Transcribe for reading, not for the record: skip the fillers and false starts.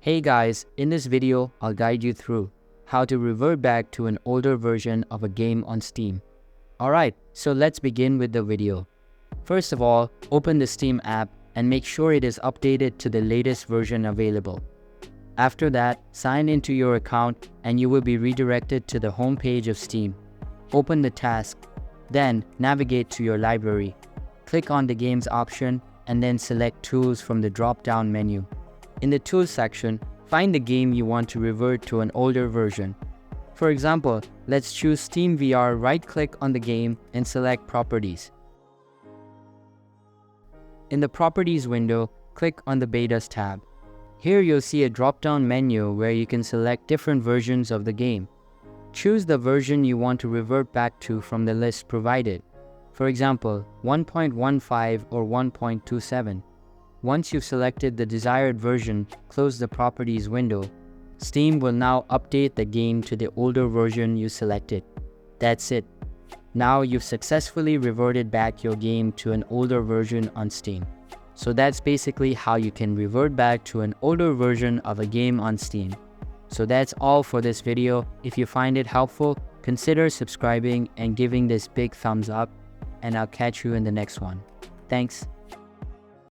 Hey guys, in this video, I'll guide you through how to revert back to an older version of a game on Steam. Alright, so let's begin with the video. First of all, open the Steam app and make sure it is updated to the latest version available. After that, sign into your account and you will be redirected to the home page of Steam. Open the task, then navigate to your library. Click on the Games option and then select Tools from the drop-down menu. In the Tools section, find the game you want to revert to an older version. For example, let's choose Steam VR, right-click on the game and select Properties. In the Properties window, click on the Betas tab. Here you'll see a drop-down menu where you can select different versions of the game. Choose the version you want to revert back to from the list provided. For example, 1.15 or 1.27. Once you've selected the desired version, close the Properties window. Steam will now update the game to the older version you selected. That's it. Now you've successfully reverted back your game to an older version on Steam. So that's basically how you can revert back to an older version of a game on Steam. So that's all for this video. If you find it helpful, consider subscribing and giving this big thumbs up, and I'll catch you in the next one. Thanks.